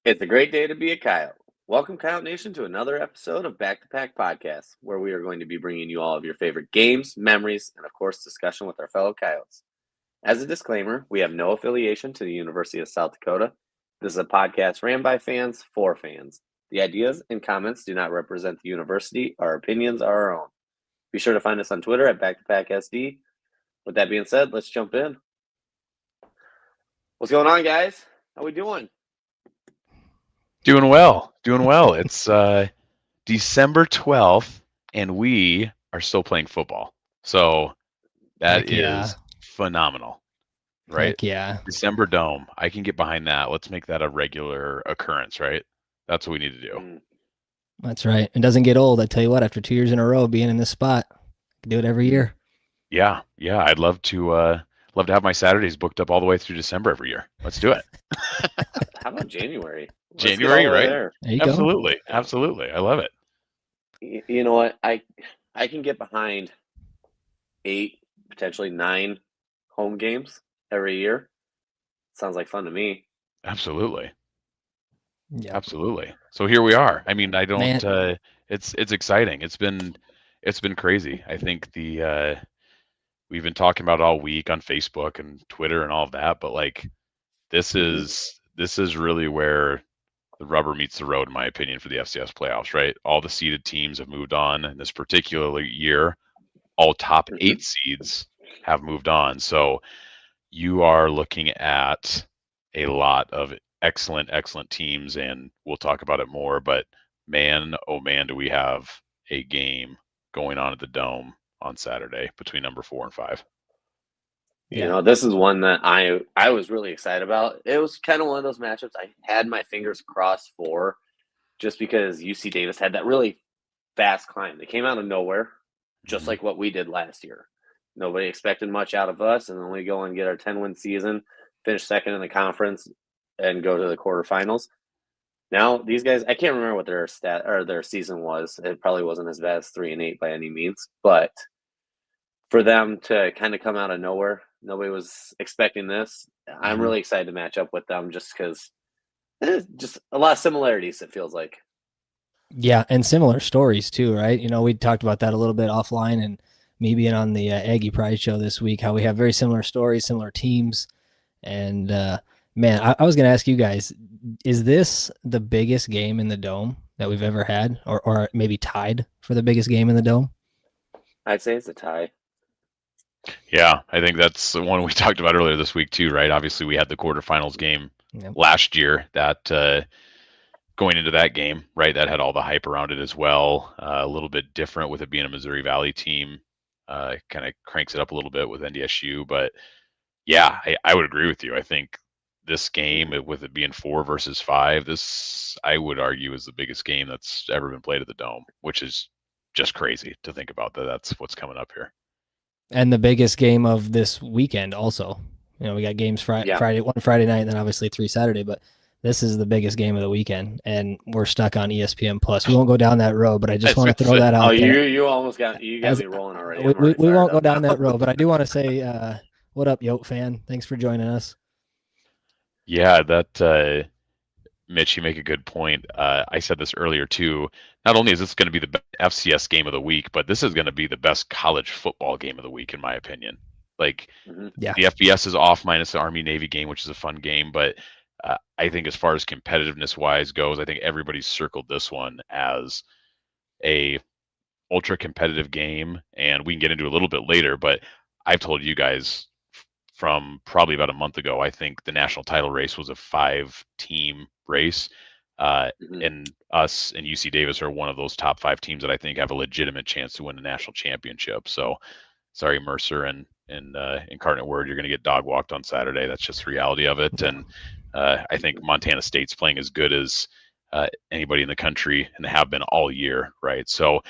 It's a great day to be a Coyote. Welcome, Coyote Nation, to another episode of Back to Pack Podcast, where we are going to be bringing you all of your favorite games, memories, and of course, discussion with our fellow Coyotes. As a disclaimer, we have no affiliation to the University of South Dakota. This is a podcast ran by fans for fans. The ideas and comments do not represent the university. Our opinions are our own. Be sure to find us on Twitter at BackToPackSD. With that being said, let's jump in. What's going on, guys? How we doing? Doing well. It's December 12th, and we are still playing football. So that is phenomenal, right? Heck yeah. December Dome. I can get behind that. Let's make that a regular occurrence, right? That's what we need to do. That's right. It doesn't get old. I tell you what, after 2 years in a row being in this spot, I can do it every year. Yeah. I'd love to have my Saturdays booked up all the way through December every year. Let's do it. How about January? January, right? There you Absolutely. go. Absolutely. I love it. You know what? I can get behind 8, potentially 9 home games every year. Sounds like fun to me. Absolutely. Yeah. Absolutely. So here we are. I mean, I don't it's exciting. It's been crazy. I think we've been talking about it all week on Facebook and Twitter and all of that, but like this is really where the rubber meets the road, in my opinion, for the FCS playoffs, right? All the seeded teams have moved on in this particular year. All top 8 seeds have moved on. So you are looking at a lot of excellent teams, and we'll talk about it more. But man, oh man, do we have a game going on at the Dome on Saturday between number 4 and 5. You know, this is one that I was really excited about. It was kind of one of those matchups I had my fingers crossed for, just because UC Davis had that really fast climb. They came out of nowhere, just like what we did last year. Nobody expected much out of us, and then we go and get our 10-win season, finish second in the conference, and go to the quarterfinals. Now these guys, I can't remember what their season was. It probably wasn't as bad as 3-8 by any means, but for them to kind of come out of nowhere, nobody was expecting this. I'm really excited to match up with them, just because just a lot of similarities, it feels like. Yeah, and similar stories too, right? You know, we talked about that a little bit offline, and me being on the Aggie Pride show this week, how we have very similar stories, similar teams. And man, I was going to ask you guys, is this the biggest game in the Dome that we've ever had, or maybe tied for the biggest game in the Dome? I'd say it's a tie. Yeah, I think that's the one we talked about earlier this week too, right? Obviously, we had the quarterfinals game last year that going into that game, right, that had all the hype around it as well. A little bit different with it being a Missouri Valley team. Kind of cranks it up a little bit with NDSU. But yeah, I would agree with you. I think this game, with it being 4 versus 5, this, I would argue, is the biggest game that's ever been played at the Dome, which is just crazy to think about that's what's coming up here. And the biggest game of this weekend also. You know, we got games one Friday night, and then obviously 3 Saturday, but this is the biggest game of the weekend, and we're stuck on ESPN Plus. We won't go down that road, but I just want to throw that out there. You almost got me rolling already. We won't go down that road, but I do want to say, what up, Yote fan? Thanks for joining us. Yeah, that Mitch, you make a good point. I said this earlier too. Not only is this going to be the FCS game of the week, but this is going to be the best college football game of the week, in my opinion. Like, the FBS is off minus the Army-Navy game, which is a fun game, but I think as far as competitiveness-wise goes, I think everybody's circled this one as a ultra-competitive game, and we can get into a little bit later, but I've told you guys from probably about a month ago, I think the national title race was a 5-team race. And us and UC Davis are one of those top 5 teams that I think have a legitimate chance to win the national championship. So sorry, Mercer and Incarnate Word, you're going to get dog walked on Saturday. That's just the reality of it. And I think Montana State's playing as good as anybody in the country, and they have been all year, right? So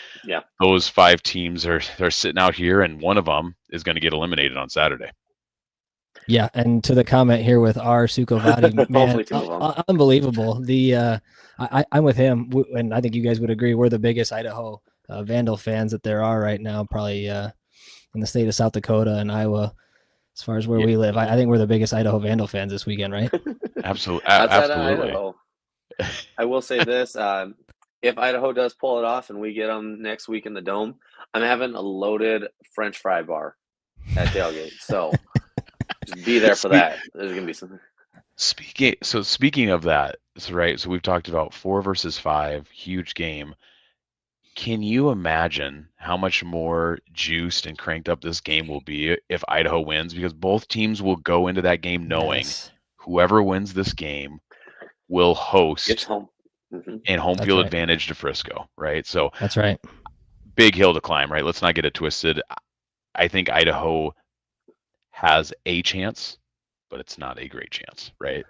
those 5 teams they're sitting out here, and one of them is going to get eliminated on Saturday. Yeah, and to the comment here with R. Sukovati, man, unbelievable. I'm with him, and I think you guys would agree. We're the biggest Idaho Vandal fans that there are right now, probably in the state of South Dakota and Iowa, as far as where we live. I think we're the biggest Idaho Vandal fans this weekend, right? Absolutely. I will say this: if Idaho does pull it off and we get them next week in the Dome, I'm having a loaded French fry bar at tailgate. So just be there for that. There's gonna be some. Speaking of that, right? So we've talked about 4 versus 5, huge game. Can you imagine how much more juiced and cranked up this game will be if Idaho wins? Because both teams will go into that game knowing whoever wins this game will host Gets home. Mm-hmm. and home field advantage to Frisco, right? So that's right. Big hill to climb, right? Let's not get it twisted. I think Idaho has a chance, but it's not a great chance, right?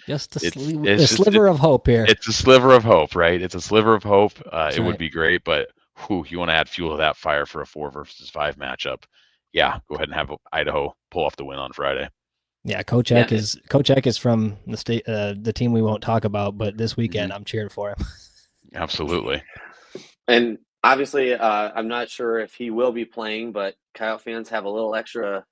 Just a sliver of hope here. It's a sliver of hope, right? It's a sliver of hope. It would be great, but you want to add fuel to that fire for a 4 versus 5 matchup. Yeah, go ahead and have Idaho pull off the win on Friday. Yeah, Coach Eck is from the state, the team we won't talk about, but this weekend I'm cheering for him. Absolutely. And obviously, I'm not sure if he will be playing, but Coyote fans have a little extra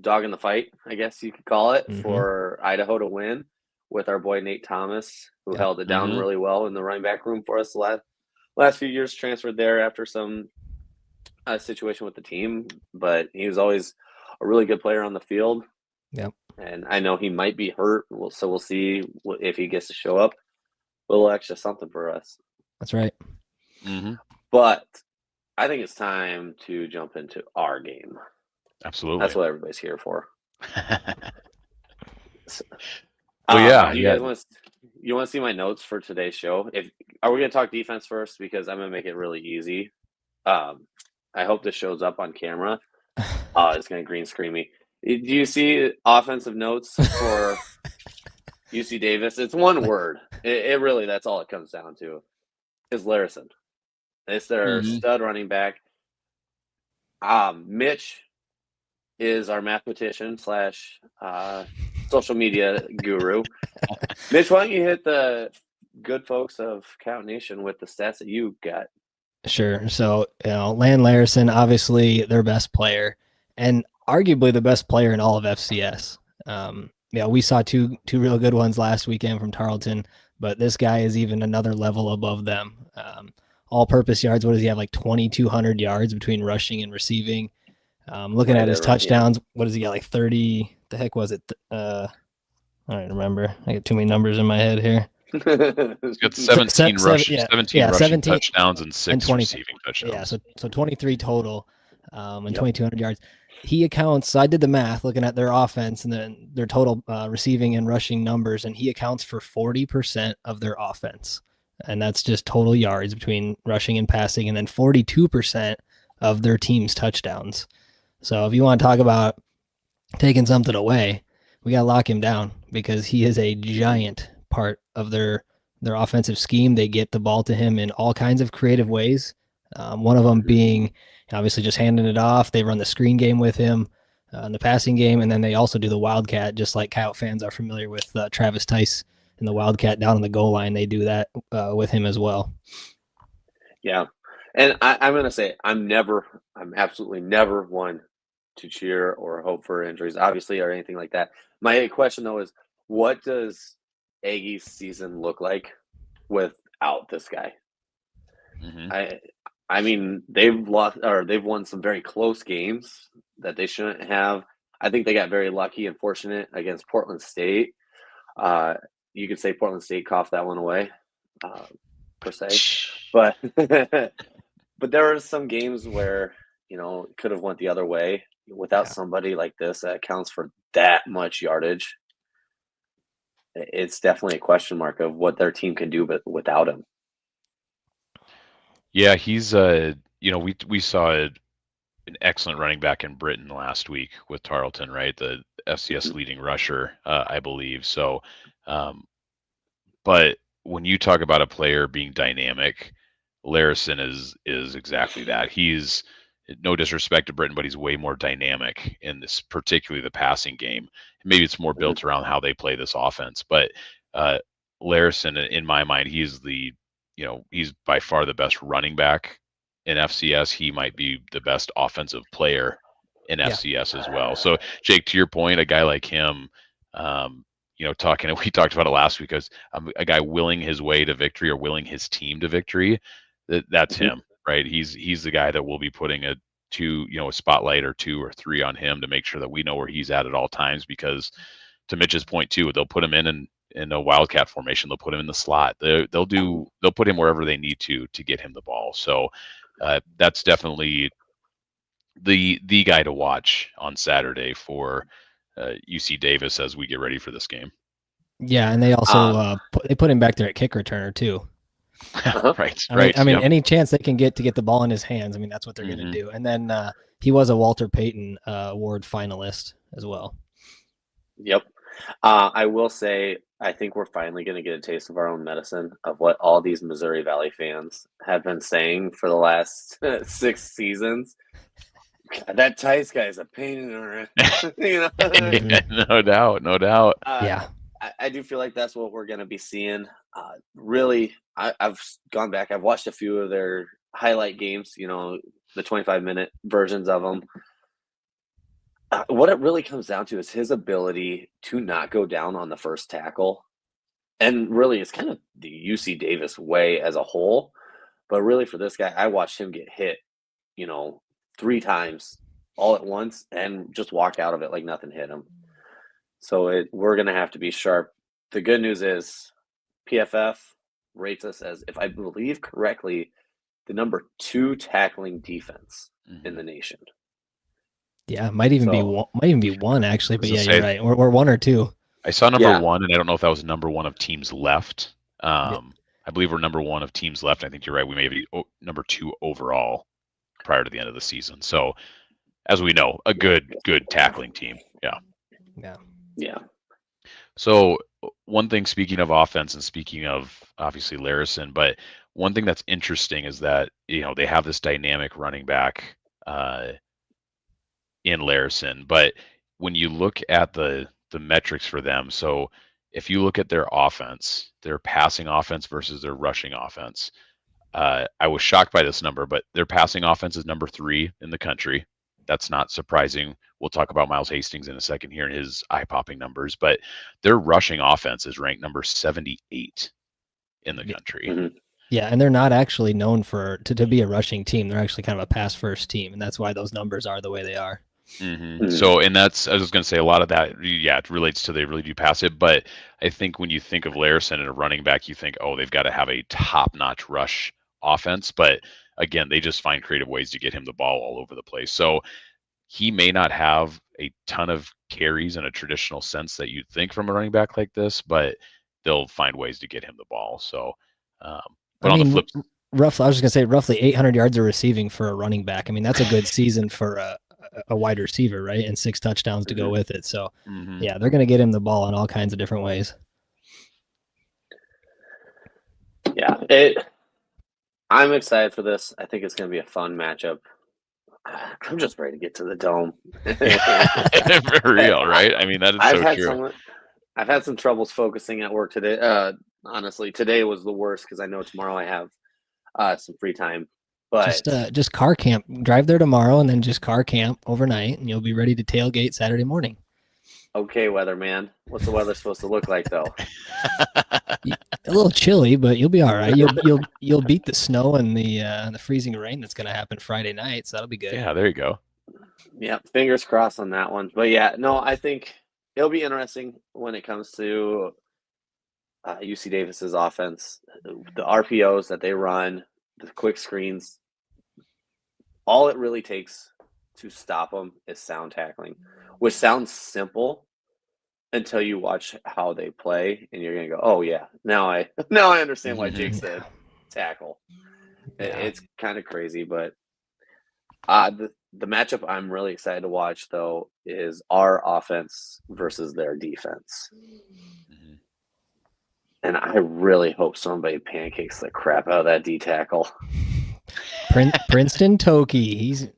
dog in the fight, I guess you could call it, for Idaho to win with our boy Nate Thomas, who held it down really well in the running back room for us the last few years, transferred there after some situation with the team, but he was always a really good player on the field. Yep. And I know he might be hurt, so we'll see if he gets to show up. A little extra something for us. That's right. But I think it's time to jump into our game. Absolutely. That's what everybody's here for. You want to see my notes for today's show? Are we going to talk defense first? Because I'm going to make it really easy. I hope this shows up on camera. It's going to green screen me. Do you see offensive notes for UC Davis? It's one word. It really, that's all it comes down to, is Larison. It's their stud running back. Mitch is our mathematician / social media guru. Mitch, why don't you hit the good folks of Coyote Nation with the stats that you got? Sure. So, Lan Larison, obviously their best player and arguably the best player in all of FCS. We saw two real good ones last weekend from Tarleton, but this guy is even another level above them. All-purpose yards, what does he have, like 2,200 yards between rushing and receiving? Looking at his touchdowns, what does he got, like 30? The heck was it? I don't remember. I got too many numbers in my head here. He's got 17 rushing touchdowns and 6 receiving touchdowns. Yeah, so 23 total and 2,200 yards. He accounts, so I did the math looking at their offense and then their total receiving and rushing numbers, and he accounts for 40% of their offense. And that's just total yards between rushing and passing, and then 42% of their team's touchdowns. So if you want to talk about taking something away, we got to lock him down because he is a giant part of their offensive scheme. They get the ball to him in all kinds of creative ways. One of them being obviously just handing it off. They run the screen game with him in the passing game, and then they also do the Wildcat, just like Coyote fans are familiar with Travis Tice and the Wildcat down on the goal line. They do that with him as well. Yeah. And I'm going to say I'm absolutely never one to cheer or hope for injuries, obviously, or anything like that. My question, though, is what does Aggie's season look like without this guy? I mean, they've won some very close games that they shouldn't have. I think they got very lucky and fortunate against Portland State. You could say Portland State coughed that one away, per se. But but there were some games where, it could have went the other way without somebody like this that accounts for that much yardage. It's definitely a question mark of what their team can do but without him. Yeah, he's we saw an excellent running back in Britain last week with Tarleton, right? The FCS leading rusher, I believe. So, but when you talk about a player being dynamic, Larison is exactly that. He's, no disrespect to Britain, but he's way more dynamic in this, particularly the passing game. Maybe it's more built around how they play this offense, but Larison, in my mind, he's by far the best running back in FCS. He might be the best offensive player in FCS as well. So, Jake, to your point, a guy like him, we talked about it last week as a guy willing his way to victory or willing his team to victory. That's him, right? He's the guy that will be putting a spotlight or 2 or 3 on him to make sure that we know where he's at all times. Because to Mitch's point too, they'll put him in a wildcat formation. They'll put him in the slot. They'll put him wherever they need to get him the ball. So that's definitely the guy to watch on Saturday for UC Davis as we get ready for this game. Yeah, and they also they put him back there at kick returner too. Right. I mean, any chance they can get the ball in his hands, I mean, that's what they're going to do. And then he was a Walter Payton Award finalist as well. Yep. I will say, I think we're finally going to get a taste of our own medicine of what all these Missouri Valley fans have been saying for the last 6 seasons. God, that Tice guy is a pain in the No doubt. Yeah. I do feel like that's what we're going to be seeing. Really, I've gone back. I've watched a few of their highlight games, the 25-minute versions of them. What it really comes down to is his ability to not go down on the first tackle. And really, it's kind of the UC Davis way as a whole. But really, for this guy, I watched him get hit, 3 times all at once and just walk out of it like nothing hit him. So we're going to have to be sharp. The good news is PFF rates us as, if I believe correctly, the number 2 tackling defense in the nation. Yeah, might even be 1 actually, but yeah, you're right. We're 1 or 2. I saw number 1, and I don't know if that was number 1 of teams left. I believe we're number 1 of teams left. I think you're right. We may be number 2 overall prior to the end of the season. So, as we know, a good tackling team. Yeah. So one thing, speaking of offense and speaking of obviously Larison, but one thing that's interesting is that they have this dynamic running back in Larison, but when you look at the metrics for them, so if you look at their offense, their passing offense versus their rushing offense, I was shocked by this number, but their passing offense is number 3 in the country. That's not surprising. We'll talk about Miles Hastings in a second here and his eye-popping numbers, but their rushing offense is ranked number 78 in the country. Yeah, and they're not actually known to be a rushing team. They're actually kind of a pass-first team, and that's why those numbers are the way they are. So, and I was going to say a lot of that, it relates to they really do pass it, but I think when you think of Larison and a running back, you think, oh, they've got to have a top-notch rush offense, but again, they just find creative ways to get him the ball all over the place. So he may not have a ton of carries in a traditional sense that you'd think from a running back like this, but they'll find ways to get him the ball. So, but on the flip, I was just gonna say roughly 800 yards of receiving for a running back. I mean, that's a good season for a wide receiver, right? And 6 touchdowns to go with it. So, yeah, they're gonna get him the ball in all kinds of different ways. Yeah, I'm excited for this. I think it's going to be a fun matchup. I'm just ready to get to the dome. For real, right? I mean, that is true. I've had some troubles focusing at work today. Honestly, today was the worst because I know tomorrow I have some free time. But just car camp. Drive there tomorrow and then just car camp overnight, and you'll be ready to tailgate Saturday morning. Okay, weatherman. What's the weather supposed to look like, though? A little chilly, but you'll be all right. You'll beat the snow and the freezing rain that's going to happen Friday night, so that'll be good. Yeah, there you go. Yeah, fingers crossed on that one. But yeah, no, I think it'll be interesting when it comes to UC Davis's offense. The RPOs that they run, the quick screens, all it really takes to stop them is sound tackling, which sounds simple until you watch how they play, and you're gonna go, "Oh yeah, now I understand why Jake said tackle." It's kind of crazy, but the matchup I'm really excited to watch though is our offense versus their defense, and I really hope somebody pancakes the crap out of that D tackle. Princeton Toki, he's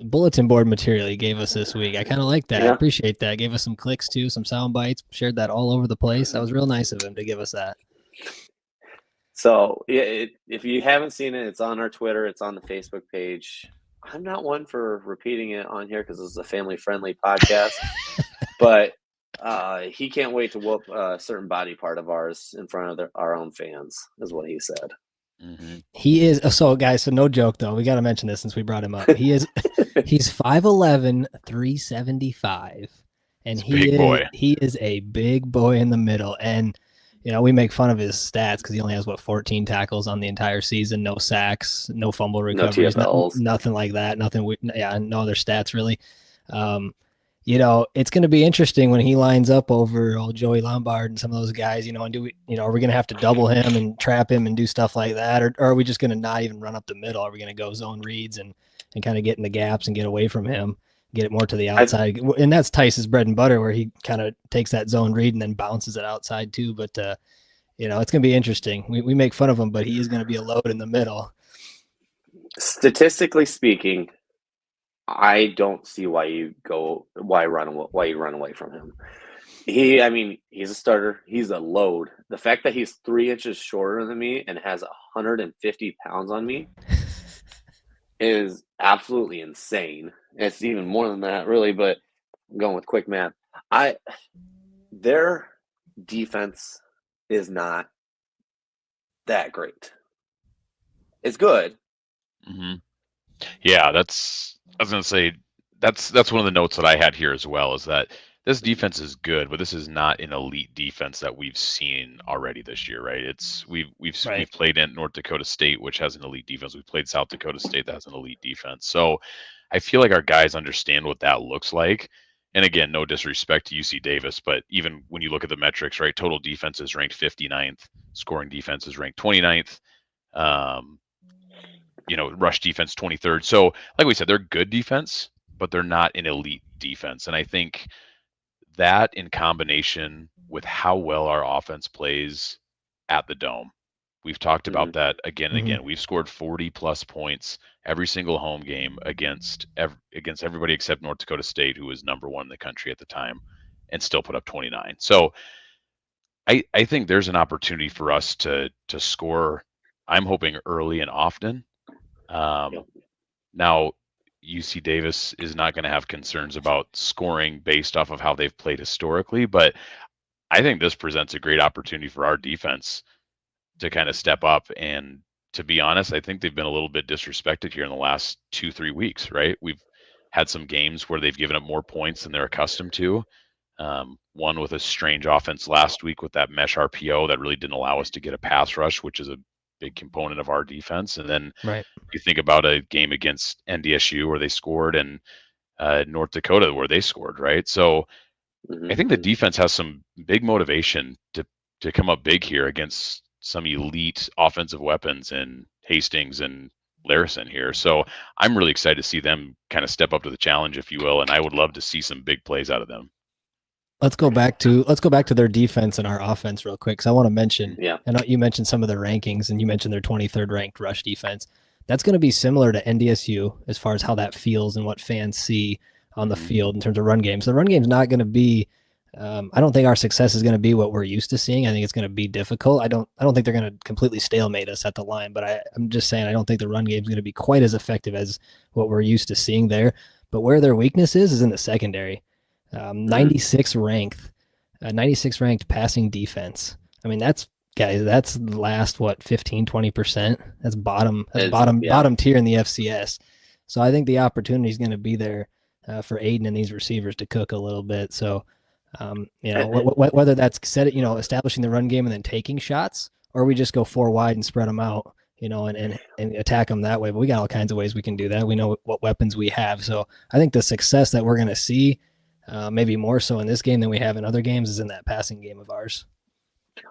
bulletin board material he gave us this week. I kind of like that. I appreciate that. Gave us some clicks too, some sound bites, shared that all over the place. That was real nice of him to give us that. So if you haven't seen it, it's on our Twitter, it's on the Facebook page. I'm not one for repeating it on here because this is a family friendly podcast, but He can't wait to whoop a certain body part of ours in front of our own fans, is what he said. Mm-hmm. He is so guys, so no joke though. We got to mention this since we brought him up. He's 5'11", 375. And he is a big boy in the middle. And we make fun of his stats because he only has 14 tackles on the entire season, no sacks, no fumble recoveries, nothing like that. No other stats really. It's going to be interesting when he lines up over old Joey Lombard and some of those guys, and are we going to have to double him and trap him and do stuff like that? Or are we just going to not even run up the middle? Are we going to go zone reads and kind of get in the gaps and get away from him, get it more to the outside? And that's Tice's bread and butter, where he kind of takes that zone read and then bounces it outside too. But, it's going to be interesting. We make fun of him, but he is going to be a load in the middle. Statistically speaking, I don't see why you run away from him. He's a starter. He's a load. The fact that he's 3 inches shorter than me and has 150 pounds on me is absolutely insane. It's even more than that, really, but I'm going with quick math. Their defense is not that great. It's good. Mm-hmm. Yeah, I was going to say that's one of the notes that I had here as well, is that this defense is good, but this is not an elite defense that we've seen already this year, right? We've played in North Dakota State, which has an elite defense. We've played South Dakota State that has an elite defense. So I feel like our guys understand what that looks like. And again, no disrespect to UC Davis, but even when you look at the metrics, right, total defense is ranked 59th, scoring defense is ranked 29th. Rush defense 23rd. So like we said, they're good defense, but they're not an elite defense. And I think that in combination with how well our offense plays at the Dome, we've talked about that again and again. We've scored 40 plus points every single home game against everybody except North Dakota State, who was number 1 in the country at the time, and still put up 29. So I think there's an opportunity for us to score, I'm hoping, early and often. Now, UC Davis is not going to have concerns about scoring based off of how they've played historically, but I think this presents a great opportunity for our defense to kind of step up. And to be honest, I think they've been a little bit disrespected here in the last 2-3 weeks, right? We've had some games where they've given up more points than they're accustomed to. One with a strange offense last week with that mesh RPO that really didn't allow us to get a pass rush, which is a big component of our defense. And then you think about a game against NDSU where they scored, and North Dakota where they scored, right? So I think the defense has some big motivation to come up big here against some elite offensive weapons in Hastings and Larison here. So I'm really excited to see them kind of step up to the challenge, if you will, and I would love to see some big plays out of them. Let's go back to their defense and our offense real quick, because I want to mention, and you mentioned some of their rankings, and you mentioned their 23rd ranked rush defense. That's going to be similar to NDSU as far as how that feels and what fans see on the field in terms of run games. The run game's not going to be, I don't think our success is going to be what we're used to seeing. I think it's going to be difficult. I don't think they're going to completely stalemate us at the line, but I'm just saying I don't think the run game is going to be quite as effective as what we're used to seeing there. But where their weakness is in the secondary. 96 ranked passing defense. I mean, that's the last 15, 20%. That's bottom tier in the FCS. So I think the opportunity is going to be there for Aiden and these receivers to cook a little bit. So whether that's establishing the run game and then taking shots, or we just go 4 wide and spread them out, and attack them that way. But we got all kinds of ways we can do that. We know what weapons we have. So I think the success that we're going to see, maybe more so in this game than we have in other games, is in that passing game of ours.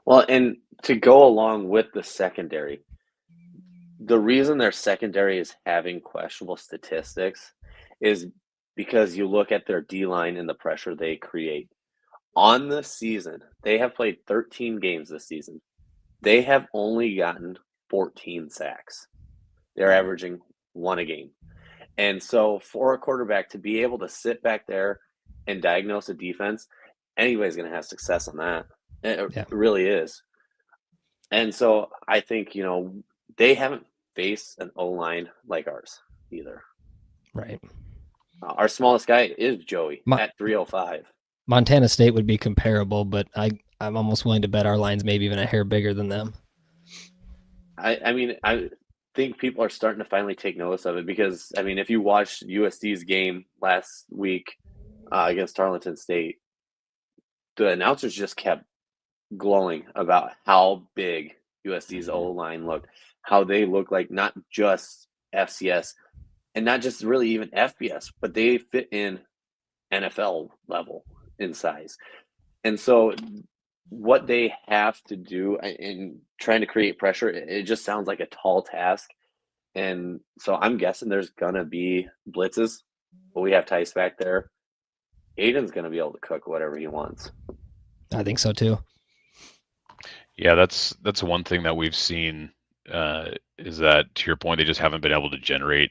Well, and to go along with the secondary, the reason their secondary is having questionable statistics is because you look at their D-line and the pressure they create. On the season, they have played 13 games this season. They have only gotten 14 sacks. They're averaging 1 a game. And so for a quarterback to be able to sit back there and diagnose a defense, anybody's going to have success on that. It really is. And so I think, they haven't faced an O-line like ours either. Right. Our smallest guy is Joey at 305. Montana State would be comparable, but I'm almost willing to bet our line's maybe even a hair bigger than them. I mean, I think people are starting to finally take notice of it because, I mean, if you watched USD's game last week against Tarleton State, the announcers just kept glowing about how big USD's O line looked, how they look like not just FCS and not just really even FBS, but they fit in NFL level in size. And so what they have to do in trying to create pressure, it just sounds like a tall task. And so I'm guessing there's going to be blitzes, but we have Tice back there. Aiden's going to be able to cook whatever he wants. I think so too. Yeah, that's one thing that we've seen is that, to your point, they just haven't been able to generate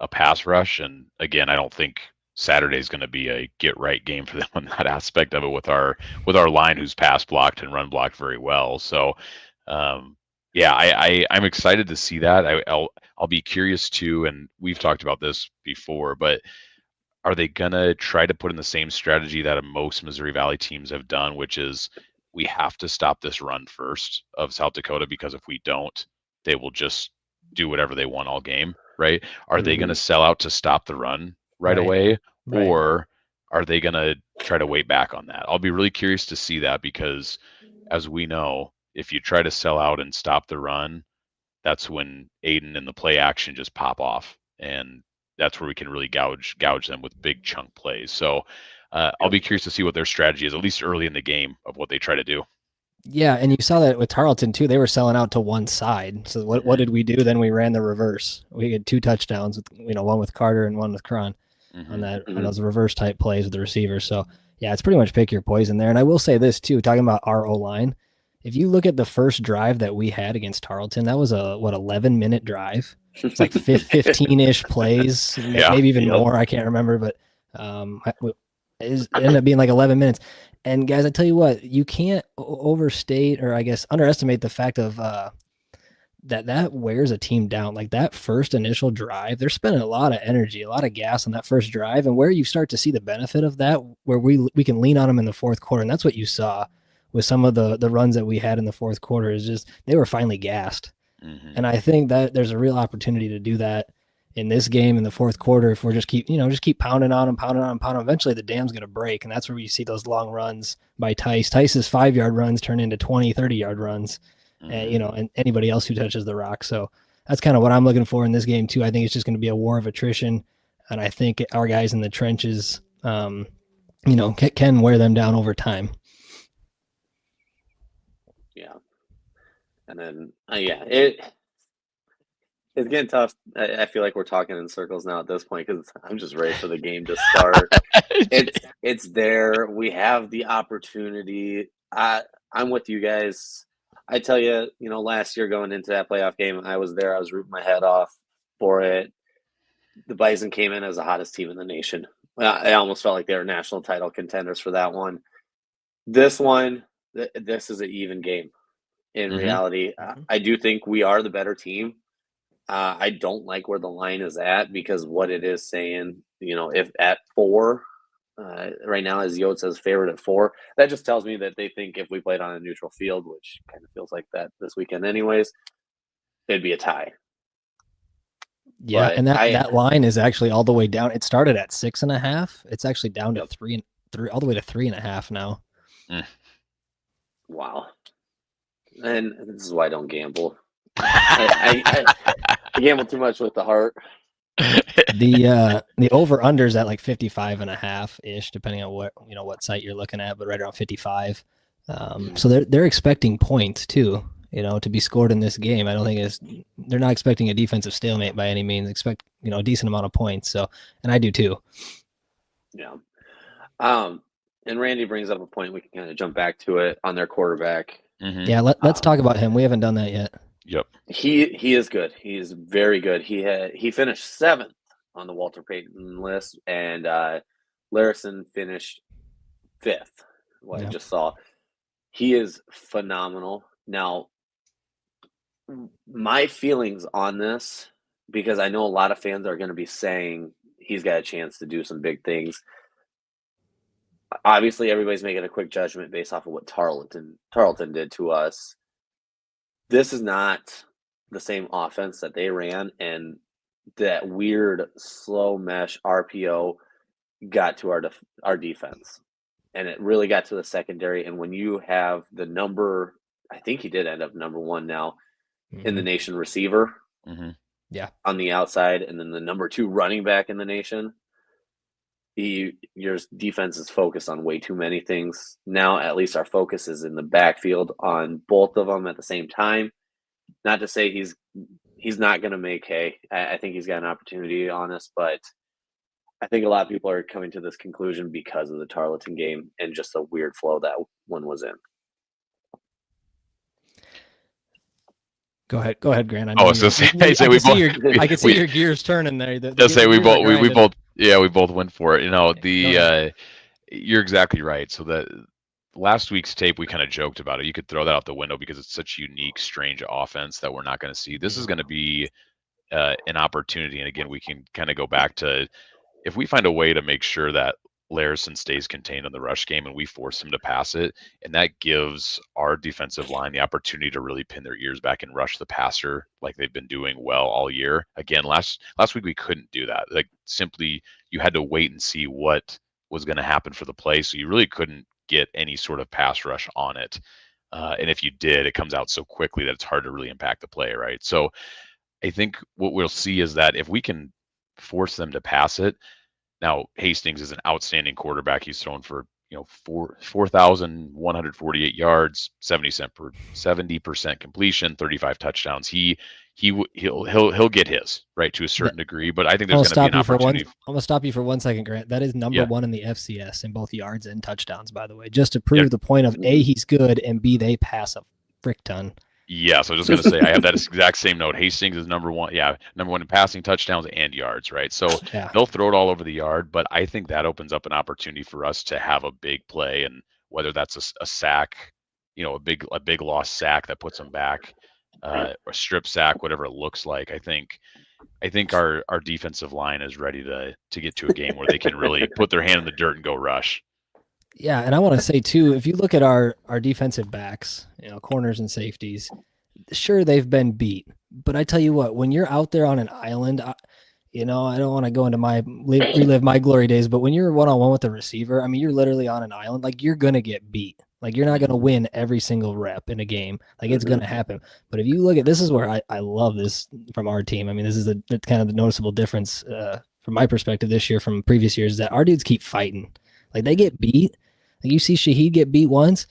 a pass rush. And again, I don't think Saturday is going to be a get right game for them on that aspect of it with our line who's pass blocked and run blocked very well. So yeah, I'm excited to see that. I'll be curious too, and we've talked about this before, but are they gonna try to put in the same strategy that most Missouri Valley teams have done, which is we have to stop this run first of South Dakota, because if we don't, they will just do whatever they want all game, right? Are they gonna sell out to stop the run right away, or are they gonna try to wait back on that? I'll be really curious to see that, because as we know, if you try to sell out and stop the run, that's when Aiden and the play action just pop off, and that's where we can really gouge them with big chunk plays. So I'll be curious to see what their strategy is, at least early in the game, of what they try to do. Yeah, and you saw that with Tarleton too. They were selling out to one side. So what did we do? Then we ran the reverse. We had 2 touchdowns, with, one with Carter and one with Cron on those reverse type plays with the receivers. So yeah, it's pretty much pick your poison there. And I will say this too, talking about our O line. If you look at the first drive that we had against Tarleton, that was a 11-minute drive. It's like 15-ish plays, maybe even more. I can't remember, but it ended up being like 11 minutes. And guys, I tell you what, you can't overstate, or I guess underestimate, the fact of that wears a team down. Like that first initial drive, they're spending a lot of energy, a lot of gas on that first drive, and where you start to see the benefit of that, where we can lean on them in the fourth quarter, and that's what you saw with some of the runs that we had in the fourth quarter. Is just they were finally gassed, and I think that there's a real opportunity to do that in this game in the fourth quarter. If we're just keep pounding on them, eventually the dam's going to break. And that's where you see those long runs by Tice. Tice's 5-yard runs turn into 20, 30-yard runs, and anybody else who touches the rock. So that's kind of what I'm looking for in this game too. I think it's just going to be a war of attrition. And I think our guys in the trenches, can wear them down over time. Yeah. And then, it's getting tough. I feel like we're talking in circles now at this point, because I'm just ready for the game to start. It's there. We have the opportunity. I'm with you guys. I tell you, last year going into that playoff game, I was there. I was rooting my head off for it. The Bison came in as the hottest team in the nation. I almost felt like they were national title contenders for that one. This one, this is an even game. In reality, I do think we are the better team. I don't like where the line is at, because what it is saying, if at 4, right now, as Yote says, favored at 4, that just tells me that they think if we played on a neutral field, which kind of feels like that this weekend anyways, it'd be a tie. Yeah, but and that line is actually all the way down. It started at 6.5. It's actually down to 3, all the way to 3.5 now. Wow. And this is why I don't gamble. I gamble too much with the heart. The over unders at like 55.5 ish, depending on what site you're looking at, but right around 55. So they're expecting points too, to be scored in this game. I don't think they're not expecting a defensive stalemate by any means. Expect a decent amount of points. So, and I do too. Yeah. And Randy brings up a point. We can kind of jump back to it on their quarterback. Yeah, let's talk about him. We haven't done that yet. Yep. He is good. He is very good. He finished 7th on the Walter Payton list, and Larison finished 5th. I just saw. He is phenomenal. Now, my feelings on this, because I know a lot of fans are going to be saying he's got a chance to do some big things. obviously everybody's making a quick judgment based off of what Tarleton did to us. This is not the same offense that they ran, and that weird slow mesh RPO got to our defense, and it really got to the secondary. And when you have the number, I think he did end up number 1 now in the nation receiver, on the outside, and then the number 2 running back in the nation, your defense is focused on way too many things. Now, at least our focus is in the backfield on both of them at the same time. Not to say he's not going to make hay. I think he's got an opportunity on us, but I think a lot of people are coming to this conclusion because of the Tarleton game and just the weird flow that one was in. Go ahead, Grant. I was just I can see your gears turning there. Just say we both went for it. You know, you're exactly right. So that last week's tape, we kind of joked about it. You could throw that out the window because it's such a unique, strange offense that we're not going to see. This is going to be an opportunity. And again, we can kind of go back to, if we find a way to make sure that Larison stays contained in the rush game and we force him to pass it, and that gives our defensive line the opportunity to really pin their ears back and rush the passer like they've been doing well all year. Again, last week we couldn't do that. Like, simply, you had to wait and see what was going to happen for the play, so you really couldn't get any sort of pass rush on it. And if you did, it comes out so quickly that it's hard to really impact the play, right? So I think what we'll see is that if we can force them to pass it. Now, Hastings is an outstanding quarterback. He's thrown for 4,148 yards, 70% completion, 35 touchdowns. He'll get his, right, to a certain degree, but I think there's going to be an opportunity. I'm going to stop you for 1 second, Grant. That is number 1 in the FCS in both yards and touchdowns, by the way, just to prove the point of A, he's good, and B, they pass a frick ton. Yeah, so I was just going to say, I have that exact same note. Hastings is number 1 in passing touchdowns and yards, right? So they'll throw it all over the yard, but I think that opens up an opportunity for us to have a big play, and whether that's a sack, a big lost sack that puts them back, a strip sack, whatever it looks like. I think our defensive line is ready to get to a game where they can really put their hand in the dirt and go rush. Yeah, and I want to say too, if you look at our defensive backs, corners and safeties, sure, they've been beat, but I tell you what, when you're out there on an island, I don't want to go into relive my glory days, but when you're one-on-one with the receiver, I mean, you're literally on an island. Like, you're gonna get beat. Like, you're not gonna win every single rep in a game. Like, it's gonna happen. But if you look at, this is where I love this from our team. I mean, this is the kind of the noticeable difference from my perspective this year from previous years, is that our dudes keep fighting. Like, they get beat. Like, you see Shaheed get beat once,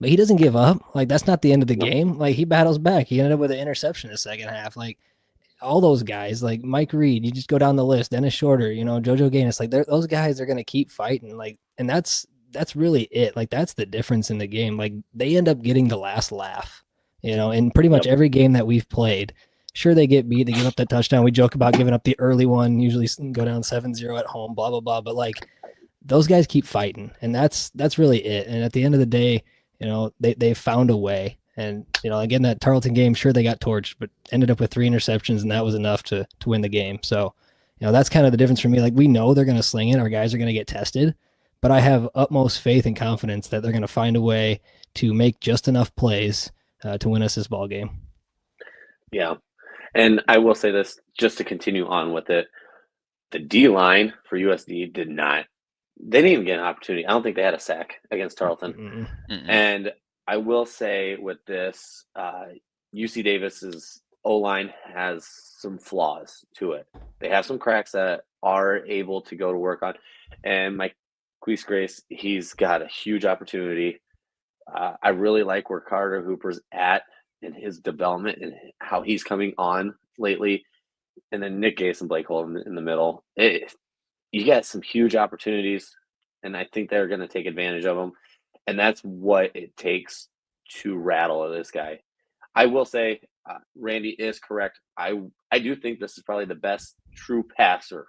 but he doesn't give up. Like, that's not the end of the game. Like, he battles back. He ended up with an interception in the second half. Like, all those guys, like Mike Reed, you just go down the list, Dennis Shorter, JoJo Gaines, like, those guys are going to keep fighting. Like, and that's really it. Like, that's the difference in the game. Like, they end up getting the last laugh, in pretty much every game that we've played. Sure, they get beat. They give up that touchdown. We joke about giving up the early one, usually go down 7-0 at home, blah, blah, blah. But, like, those guys keep fighting, and that's really it. And at the end of the day, they found a way. And, again, that Tarleton game, sure, they got torched, but ended up with 3 interceptions, and that was enough to win the game. So, that's kind of the difference for me. Like, we know they're going to sling it. Our guys are going to get tested, but I have utmost faith and confidence that they're going to find a way to make just enough plays to win us this ball game. Yeah. And I will say this, just to continue on with it, the D-line for USD they didn't even get an opportunity. I don't think they had a sack against Tarleton. And I will say with this, UC Davis's O-line has some flaws to it. They have some cracks that are able to go to work on. And Mike Queese-Grace, he's got a huge opportunity. I really like where Carter Hooper's at in his development and how he's coming on lately. And then Nick Gase and Blake Hole in the middle. You got some huge opportunities, and I think they're going to take advantage of them. And that's what it takes to rattle this guy. I will say, Randy is correct. I do think this is probably the best true passer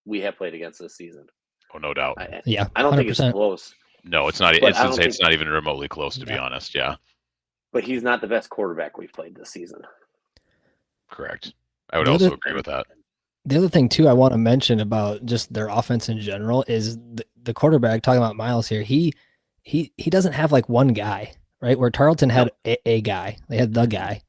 we have played against this season. Oh, no doubt. I don't 100%. Think it's close. No, it's not. It's not even remotely close, to be honest. Yeah. But he's not the best quarterback we've played this season. Correct. I would also agree with that. The other thing too I want to mention about just their offense in general is the quarterback, talking about Miles here. He doesn't have like one guy, right? Where Tarleton had a guy, they had the guy,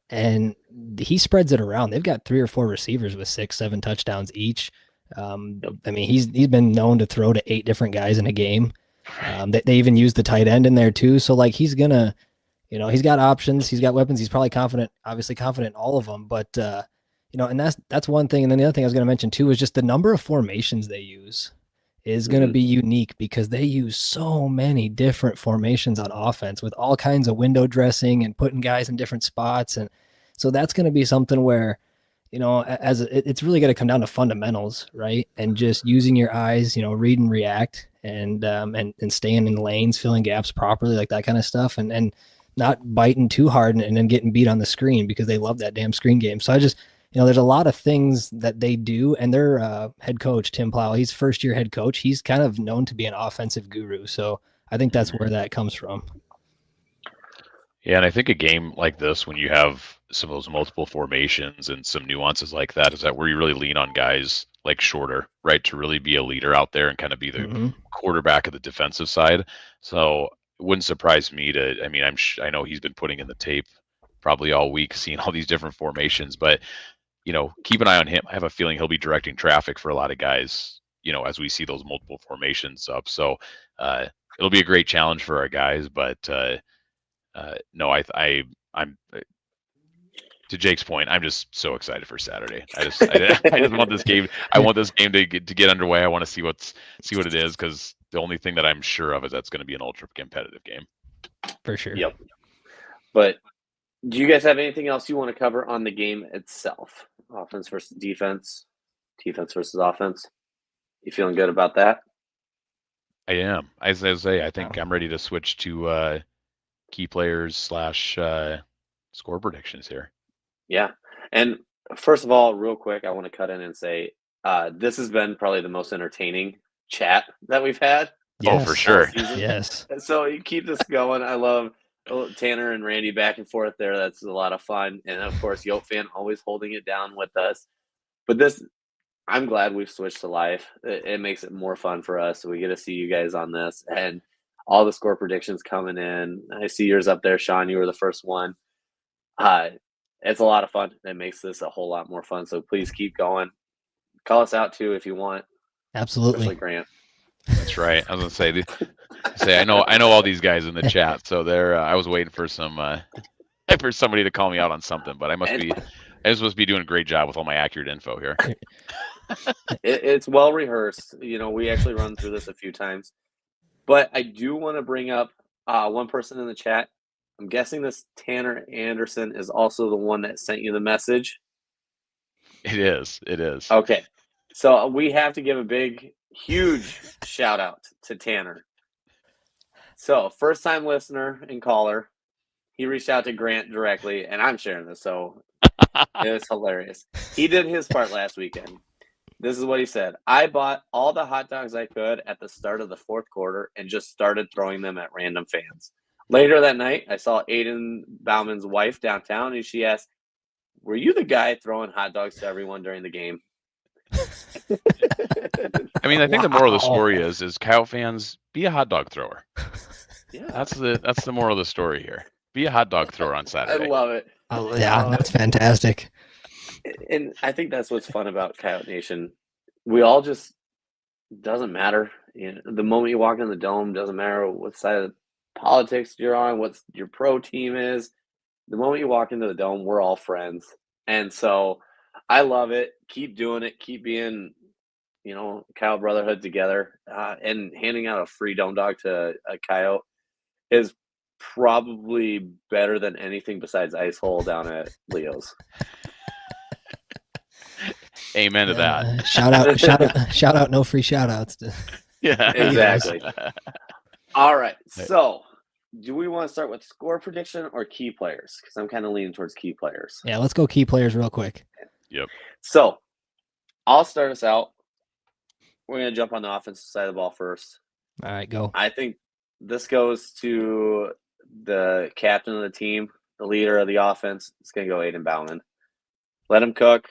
and he spreads it around. They've got 3 or 4 receivers with 6, 7 touchdowns each. I mean, he's been known to throw to 8 different guys in a game. They even use the tight end in there too. So like he's gonna, he's got options, he's got weapons. He's probably obviously confident in all of them. But and that's one thing. And then the other thing I was gonna mention too is just the number of formations they use is going to be unique because they use so many different formations on offense with all kinds of window dressing and putting guys in different spots. And so that's going to be something where, it's really going to come down to fundamentals, right? And just using your eyes, read and react and staying in lanes, filling gaps properly, like that kind of stuff. And not biting too hard and then getting beat on the screen because they love that damn screen game. So I just, there's a lot of things that they do, and their head coach, Tim Plow, he's first-year head coach. He's kind of known to be an offensive guru. So I think that's where that comes from. Yeah, and I think a game like this, when you have some of those multiple formations and some nuances like that, is that where you really lean on guys like Shorter, right, to really be a leader out there and kind of be the quarterback of the defensive side. So it wouldn't surprise me I know he's been putting in the tape probably all week, seeing all these different formations, but keep an eye on him. I have a feeling he'll be directing traffic for a lot of guys, as we see those multiple formations up. So it'll be a great challenge for our guys. But no, I'm to Jake's point. I'm just so excited for Saturday. I just want this game. I want this game to get underway. I want to see what it is, because the only thing that I'm sure of is that's going to be an ultra competitive game. For sure. Yep. But do you guys have anything else you want to cover on the game itself? Offense versus defense, defense versus offense. You feeling good about that? I am. As I say, I think I'm ready to switch to key players / score predictions here. Yeah. And first of all, real quick, I want to cut in and say this has been probably the most entertaining chat that we've had. Yes. Oh, for sure. Yes. So you keep this going. I love Tanner and Randy back and forth there. That's a lot of fun. And of course, Yote fan always holding it down with us. But I'm glad we've switched to live. It makes it more fun for us. So we get to see you guys on this and all the score predictions coming in. I see yours up there, Sean. You were the first one. It's a lot of fun. It makes this a whole lot more fun. So please keep going. Call us out too if you want. Absolutely. Especially Grant. That's right. I was gonna say I know all these guys in the chat, so I was waiting for for somebody to call me out on something, but I was supposed to be doing a great job with all my accurate info here. It's well rehearsed. We actually run through this a few times, but I do want to bring up one person in the chat. I'm guessing this Tanner Anderson is also the one that sent you the message. It is. Okay. So we have to give a big, huge shout out to Tanner. So first time listener and caller, he reached out to Grant directly, and I'm sharing this, so it was hilarious. He did his part last weekend. This is what he said. I bought all the hot dogs I could at the start of the fourth quarter and just started throwing them at random fans. Later that night, I saw Aiden Bauman's wife downtown, and she asked, "Were you the guy throwing hot dogs to everyone during the game?" I mean, I think the moral of the story is Coyote fans, be a hot dog thrower. Yeah, that's the moral of the story here. Be a hot dog thrower on Saturday. I love it. Oh yeah, that's fantastic. And I think that's what's fun about Coyote Nation. We all just doesn't matter. The moment you walk in the dome, doesn't matter what side of politics you're on, what your pro team is. The moment you walk into the dome, we're all friends. And so I love it. Keep doing it. Keep being, Coyote Brotherhood together. And handing out a free dome dog to a Coyote is probably better than anything besides Ice Hole down at Leo's. Amen to that. Shout out, no free shout outs. Yeah, exactly. All right. So do we want to start with score prediction or key players? Because I'm kind of leaning towards key players. Yeah, let's go key players real quick. Yep. So I'll start us out. We're going to jump on the offensive side of the ball first. All right, go. I think this goes to the captain of the team, the leader of the offense. It's going to go Aiden Bauman. Let him cook.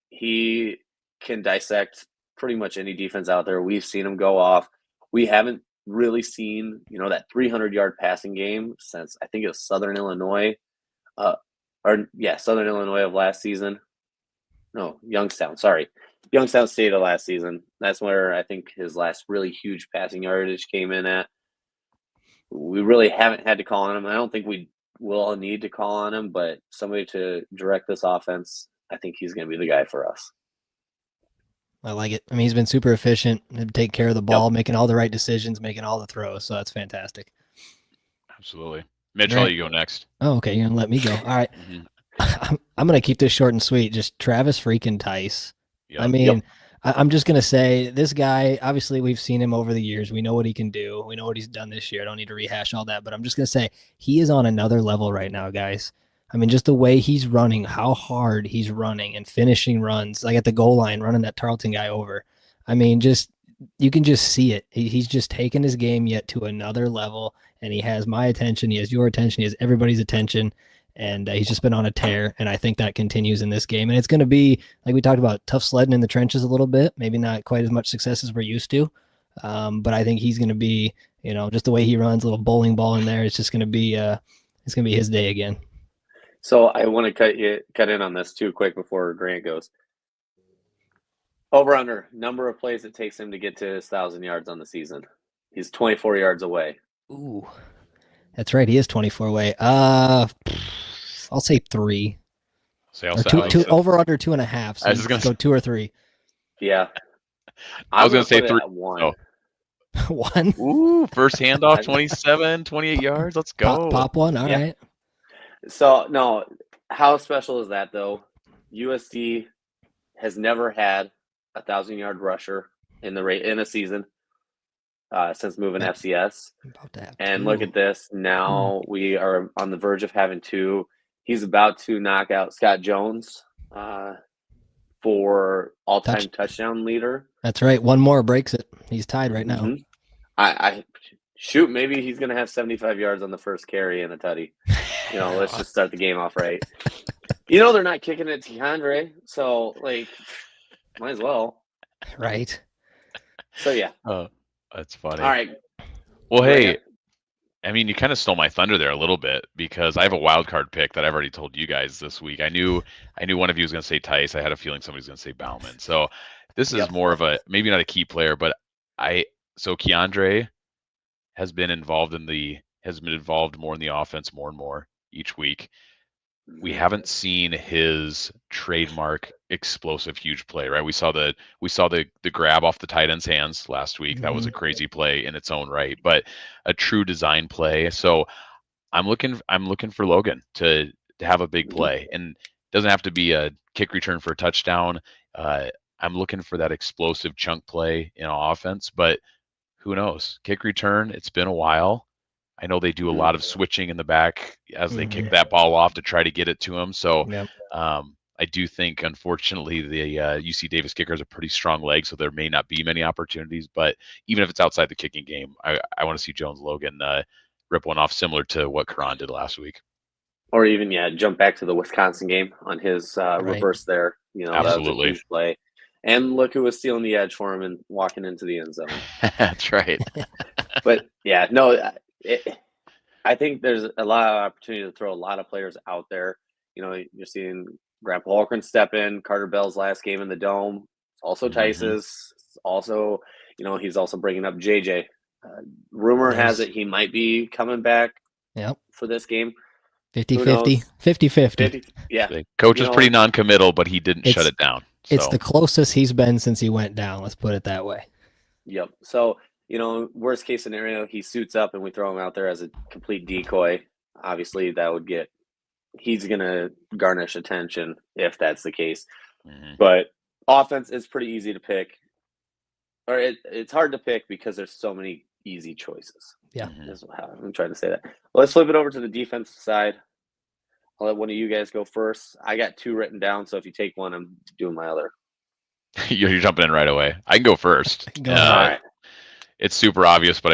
He can dissect pretty much any defense out there. We've seen him go off. We haven't really seen, that 300-yard passing game since I think it was Southern Illinois. Southern Illinois of last season. No, Youngstown. Sorry. Youngstown State of last season. That's where I think his last really huge passing yardage came in at. We really haven't had to call on him. I don't think we will need to call on him, but somebody to direct this offense, I think he's going to be the guy for us. I like it. I mean, he's been super efficient, take care of the ball, making all the right decisions, making all the throws. So that's fantastic. Absolutely. Mitch, I'll let you go next. Oh, okay. You're going to let me go. All right. I'm going to keep this short and sweet. Just Travis freaking Tice. Yep. I mean, I'm just going to say this guy, obviously we've seen him over the years. We know what he can do. We know what he's done this year. I don't need to rehash all that, but I'm just going to say he is on another level right now, guys. I mean, just the way he's running, how hard he's running and finishing runs, like at the goal line, running that Tarleton guy over. I mean, you can just see it. He's just taken his game yet to another level, and he has my attention. He has your attention. He has everybody's attention, and he's just been on a tear, and I think that continues in this game. And it's going to be, like we talked about, tough sledding in the trenches a little bit, maybe not quite as much success as we're used to, but I think he's going to be, just the way he runs, a little bowling ball in there, it's just going to be it's going to be his day again. So I want to cut in on this too quick before Grant goes. Over under number of plays it takes him to get to his 1,000 yards on the season. He's 24 yards away. Ooh, that's right. He is 24 away. I'll say 3. Two over under 2.5. So I was going to go 2 or 3. Yeah, I was going to say 3. 1. Oh. 1. Ooh, first handoff, 27, 28 yards. Let's go. Pop one. All right. So, no, how special is that, though? USD has never had a 1,000-yard rusher in a season since moving FCS. And look at this. Now we are on the verge of having 2. He's about to knock out Scott Jones for all-time touchdown leader. That's right. One more breaks it. He's tied right now. Maybe he's going to have 75 yards on the first carry and a tutty. Let's just start the game off right. They're not kicking it to Keandre, so, might as well. Right. So, yeah. Oh, that's funny. All right. Well, hey, I mean, you kind of stole my thunder there a little bit because I have a wild card pick that I've already told you guys this week. I knew one of you was going to say Tice. I had a feeling somebody's going to say Bauman. So this is more of a, maybe not a key player, but Keandre has been involved more in the offense more and more each week. We haven't seen his trademark explosive huge play, right? We saw the grab off the tight end's hands last week. That was a crazy play in its own right, but a true design play. So I'm looking for Logan to have a big play, and it doesn't have to be a kick return for a touchdown. I'm looking for that explosive chunk play in offense, but who knows? Kick return, it's been a while. I know they do a lot of switching in the back as they kick that ball off to try to get it to him. So I do think, unfortunately, the UC Davis kicker is a pretty strong leg, so there may not be many opportunities. But even if it's outside the kicking game, I want to see Jones Logan rip one off similar to what Karan did last week. Or even, jump back to the Wisconsin game on his reverse there. Absolutely. That was a huge play. And look who was stealing the edge for him and walking into the end zone. That's right. But, I think there's a lot of opportunity to throw a lot of players out there. You're seeing Grandpa Holgren step in. Carter Bell's last game in the Dome. Also Tice's. Also, he's also bringing up JJ. Rumor has it he might be coming back for this game. 50-50. 50-50. Yeah. The coach is pretty non-committal, but he didn't shut it down. So. It's the closest he's been since he went down. Let's put it that way. Yep. So, worst case scenario, he suits up and we throw him out there as a complete decoy. Obviously, he's going to garnish attention if that's the case. But offense is pretty easy to pick. Or it's hard to pick because there's so many easy choices. Yeah. That's how I'm trying to say that. Well, let's flip it over to the defensive side. I'll let one of you guys go first. I got 2 written down, so if you take one, I'm doing my other. You're jumping in right away. I can go first. All right. It's super obvious, but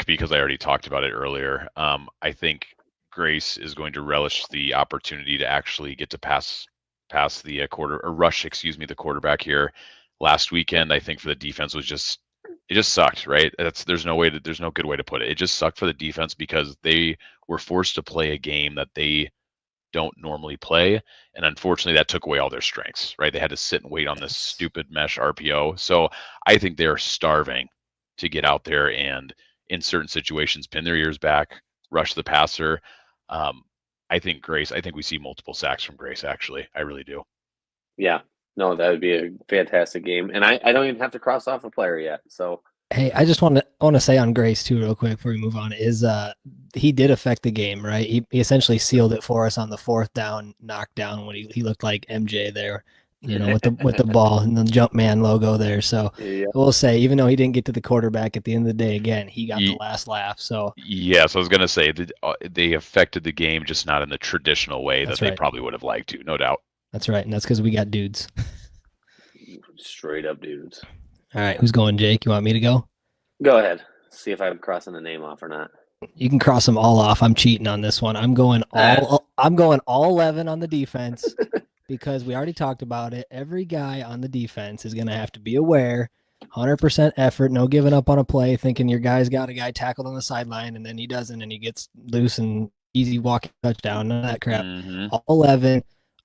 because I already talked about it earlier. I think Grace is going to relish the opportunity to actually get to pass the quarterback here. last weekend, I think for the defense was it just sucked, right? There's no good way to put it. It just sucked for the defense because they were forced to play a game that they don't normally play, and unfortunately that took away all their strengths, right? They had to sit and wait on this stupid mesh RPO. So I think they're starving to get out there and in certain situations pin their ears back, rush the passer. I think we see multiple sacks from Grace, actually. I really do. Yeah. No, that would be a fantastic game. And I don't even have to cross off a player yet. So Hey, I just want to say on Grace too, real quick before we move on, is he did affect the game, right? He essentially sealed it for us on the 4th down knockdown when he looked like MJ there, with the ball and the Jumpman logo there. So yeah. we'll say, even though he didn't get to the quarterback at the end of the day, again, he got the last laugh. So yes, I was gonna say that they affected the game, just not in the traditional way that they probably would have liked to, no doubt. That's right, and that's because we got dudes. Straight up dudes. All right, who's going, Jake? You want me to go? Go ahead. See if I'm crossing the name off or not. You can cross them all off. I'm cheating on this one. I'm going all 11 on the defense because we already talked about it. Every guy on the defense is going to have to be aware, 100% effort, no giving up on a play, thinking your guy's got a guy tackled on the sideline, and then he doesn't, and he gets loose and easy walking touchdown. None of that crap. All 11,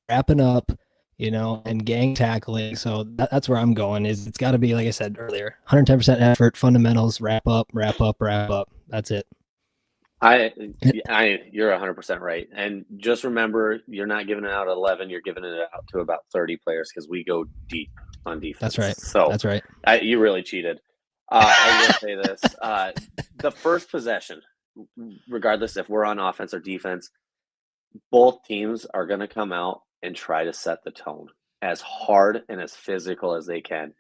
wrapping up, and gang tackling. So that's where I'm going. Is it's got to be, like I said earlier, 110% effort, fundamentals, wrap up. That's it. You're 100% right. And just remember, you're not giving it out 11. You're giving it out to about 30 players because we go deep on defense. That's right. So that's right. You really cheated. I will say this: the first possession, regardless if we're on offense or defense, both teams are going to come out and try to set the tone as hard and as physical as they can.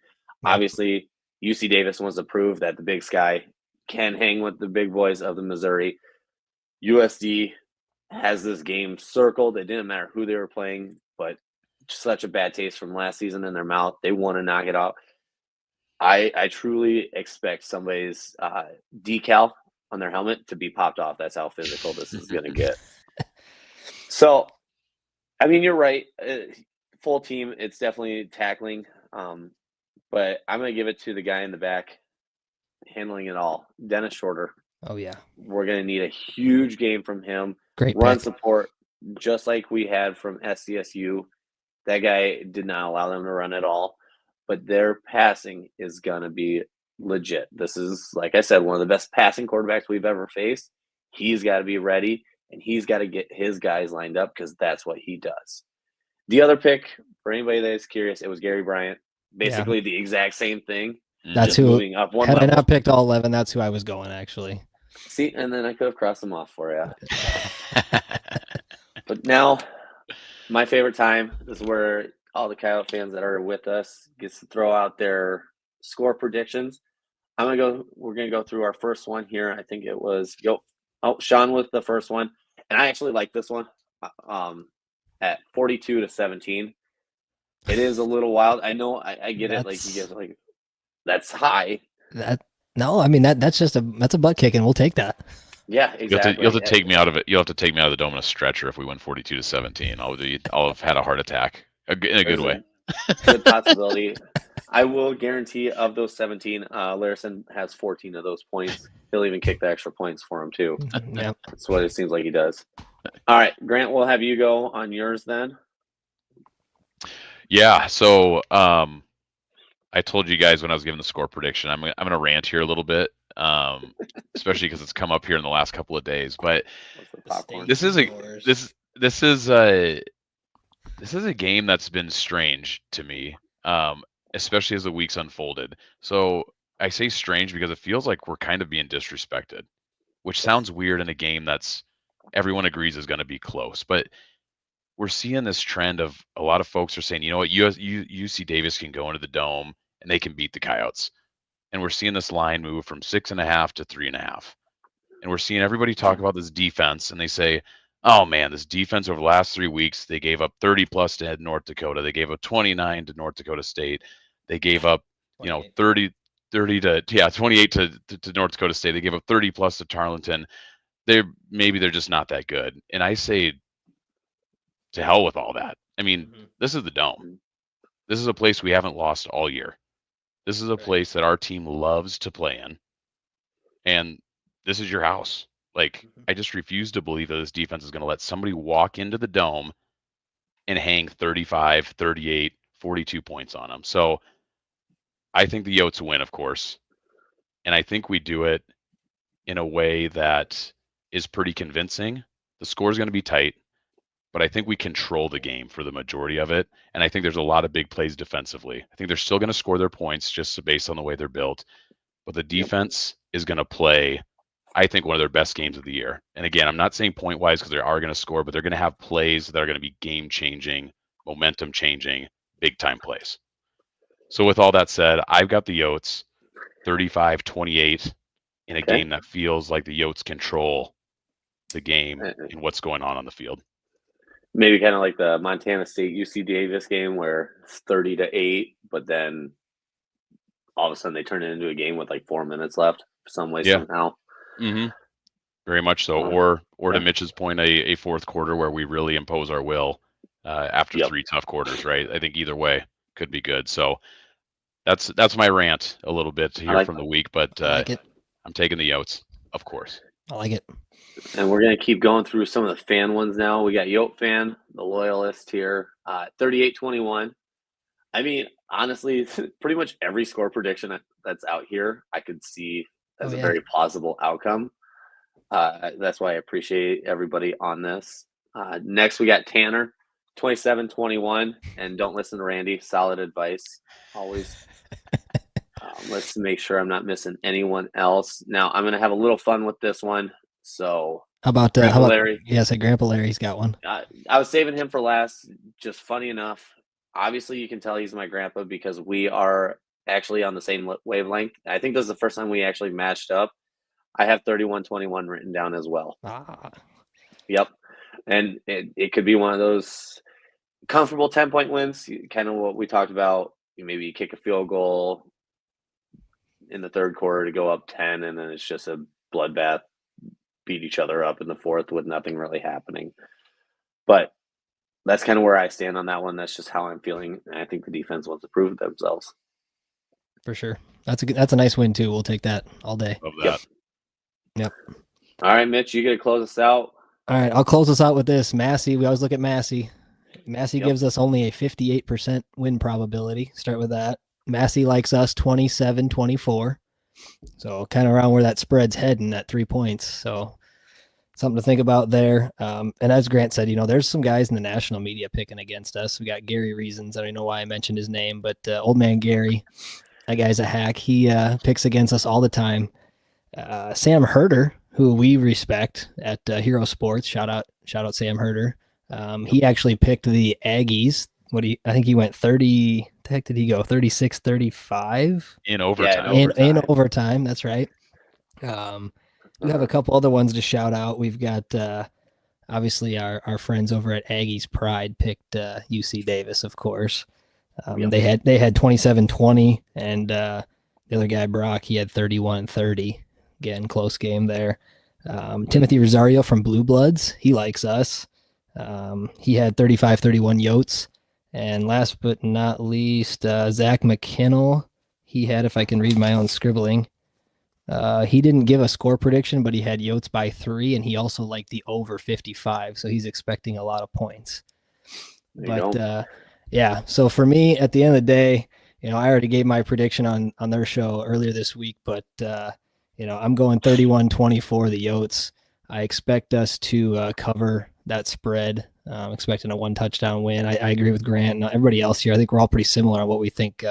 Yeah. Obviously, UC Davis wants to prove that the Big Sky can hang with the big boys of the Missouri. USD has this game circled. It didn't matter who they were playing, but such a bad taste from last season in their mouth. They want to knock it out. I truly expect somebody's decal on their helmet to be popped off. That's how physical this is going to get. So, I mean, you're right. Full team, it's definitely tackling. But I'm going to give it to the guy in the back handling it all, Dennis Shorter. Oh, yeah. We're going to need a huge game from him. Great run pick. Support, just like we had from SDSU. That guy did not allow them to run at all. But their passing is going to be legit. This is, like I said, one of the best passing quarterbacks we've ever faced. He's got to be ready. And he's got to get his guys lined up because that's what he does. The other pick, for anybody that is curious, it was Gary Bryant. Basically the exact same thing. That's who. Moving up one had level. I not picked all 11, that's who I was going, actually. See, and then I could have crossed them off for you. But now, my favorite time is where all the Coyote fans that are with us gets to throw out their score predictions. We're gonna go through our first one here. I think it was Sean with the first one, and I actually like this one. At 42-17, it is a little wild. I know. I get it. Like you guys are like, that's high. That's just a butt kick, and we'll take that. Yeah, exactly. You'll have to take me out of it. You'll have to take me out of the dome in a stretcher if we win 42-17. I'll have had a heart attack in a good way. Good possibility. I will guarantee of those 17, Larison has 14 of those points. He'll even kick the extra points for him too. Yeah, that's what it seems like he does. All right, Grant, we'll have you go on yours then. Yeah. So I told you guys when I was giving the score prediction, I'm gonna rant here a little bit, especially because it's come up here in the last couple of days. But this is a game that's been strange to me, especially as the weeks unfolded. So I say strange because it feels like we're kind of being disrespected, which sounds weird in a game that's everyone agrees is going to be close. But we're seeing this trend of a lot of folks are saying, you know what, UC Davis can go into the dome and they can beat the Coyotes. And we're seeing this line move from 6.5 to 3.5. And we're seeing everybody talk about this defense and they say, oh man, this defense over the last 3 weeks, they gave up 30 plus to North Dakota. They gave up 29 to North Dakota State. They gave up, 28 to North Dakota State. They gave up 30 plus to Tarleton. They're just not that good. And I say, to hell with all that. I mean, This is the Dome. This is a place we haven't lost all year. This is a place that our team loves to play in, and this is your house. Like, I just refuse to believe that this defense is going to let somebody walk into the dome and hang 35, 38, 42 points on them. So I think the Yotes win, of course, and I think we do it in a way that is pretty convincing. The score is going to be tight, but I think we control the game for the majority of it. And I think there's a lot of big plays defensively. I think they're still going to score their points just based on the way they're built. But the defense is going to play, I think, one of their best games of the year. And again, I'm not saying point wise because they are going to score, but they're going to have plays that are going to be game changing, momentum changing, big time plays. So with all that said, I've got the Yotes 35-28 in a game that feels like the Yotes control the game and what's going on the field. Maybe kind of like the Montana State UC Davis game where it's 30-8, but then all of a sudden they turn it into a game with like 4 minutes left some way, somehow. Mm-hmm. Very much so. Or to Mitch's point, a fourth quarter where we really impose our will after 3 tough quarters, right? I think either way could be good. So that's my rant a little bit here from the week, but I'm taking the Yotes, of course. I like it. And we're going to keep going through some of the fan ones now. We got Yote fan, the loyalist here, 38-21. I mean, honestly, pretty much every score prediction that's out here, I could see as a very plausible outcome. That's why I appreciate everybody on this. Next, we got Tanner, 27-21. And don't listen to Randy. Solid advice, always. Let's make sure I'm not missing anyone else. Now, I'm going to have a little fun with this one. So, how about Larry? Yes, Grandpa Larry's got one. I was saving him for last. Just funny enough. Obviously, you can tell he's my grandpa because we are actually on the same wavelength. I think this is the first time we actually matched up. I have 31-21 written down as well. Yep. And it could be one of those comfortable 10-point wins, kind of what we talked about. Maybe you kick a field goal in the third quarter to go up 10, and then it's just a bloodbath, beat each other up in the fourth with nothing really happening. But that's kind of where I stand on that one. That's just how I'm feeling. And I think the defense wants to prove themselves. For sure. That's a nice win too. We'll take that all day. Love that. Yep. All right, Mitch, you gonna close us out? All right, I'll close us out with this. Massey, we always look at Massey. Massey gives us only a 58% win probability. Start with that. Massey likes us 27-24. So kind of around where that spread's heading at 3 points. So something to think about there. And as Grant said, there's some guys in the national media picking against us. We got Gary Reasons. I don't know why I mentioned his name, but old man Gary, that guy's a hack. He picks against us all the time. Sam Herder, who we respect at Hero Sports, shout out Sam Herder. He actually picked the Aggies. I think he went 30. The heck did he go? 36-35 in overtime. In overtime. That's right. We have a couple other ones to shout out. We've got obviously our friends over at Aggies Pride picked UC Davis, of course. They had 27-20, and the other guy Brock, he had 31-30. Again, close game there. Timothy Rosario from Blue Bloods, he likes us. He had 35-31 Yotes. And last but not least, Zach McKinnell, he had, if I can read my own scribbling, he didn't give a score prediction, but he had Yotes by 3, and he also liked the over 55, so he's expecting a lot of points. But yeah, so for me, at the end of the day, I already gave my prediction on their show earlier this week, but I'm going 31-24 the Yotes. I expect us to cover that spread. I'm expecting a 1 touchdown win. I agree with Grant and everybody else here. I think we're all pretty similar on what we think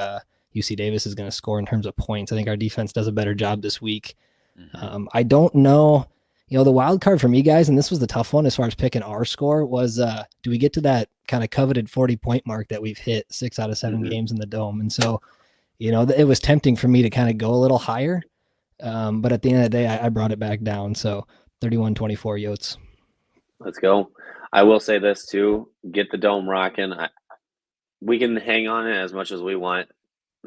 UC Davis is going to score in terms of points. I think our defense does a better job this week. Mm-hmm. I don't know, the wild card for me, guys, and this was the tough one as far as picking our score, was do we get to that kind of coveted 40-point mark that we've hit 6 out of 7 games in the Dome? And so, it was tempting for me to kind of go a little higher. But at the end of the day, I brought it back down. So 31-24 Yotes. Let's go. I will say this too, get the Dome rocking. We can hang on it as much as we want.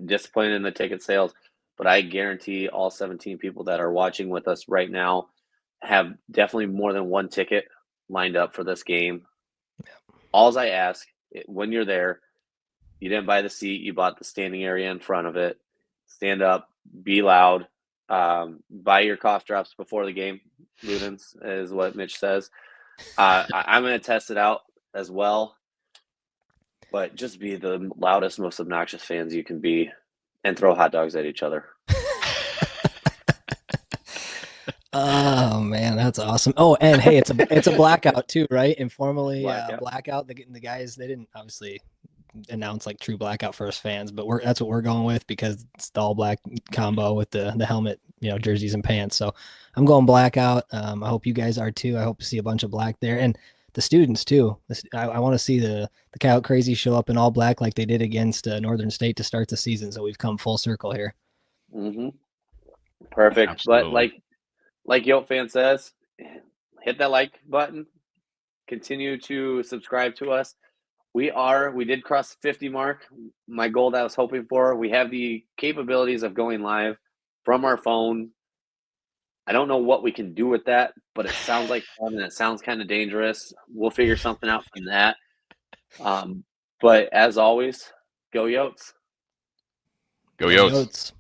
Disappointed in the ticket sales, but I guarantee all 17 people that are watching with us right now have definitely more than one ticket lined up for this game. All I ask, when you're there, you didn't buy the seat, you bought the standing area in front of it. stand up, be loud, buy your cough drops before the game. Ludens is what Mitch says. I'm going to test it out as well, but just be the loudest, most obnoxious fans you can be, and throw hot dogs at each other. Oh man, that's awesome. Oh, and hey, it's a blackout too, right? Informally blackout. The guys, they didn't obviously announce like true blackout for us fans, but that's what we're going with because it's the all black combo with the helmet, jerseys and pants. So I'm going blackout. I hope you guys are too. I hope to see a bunch of black there, and the students too. I want to see the Coyote Crazy show up in all black like they did against Northern State to start the season. So we've come full circle here. Mm-hmm. Perfect. Absolutely. But like Yote fan says, hit that like button. Continue to subscribe to us. We did cross the 50 mark. My goal that I was hoping for. We have the capabilities of going live from our phone. I don't know what we can do with that, but it sounds like fun and it sounds kind of dangerous. We'll figure something out from that. But as always, go Yotes. Go Yotes.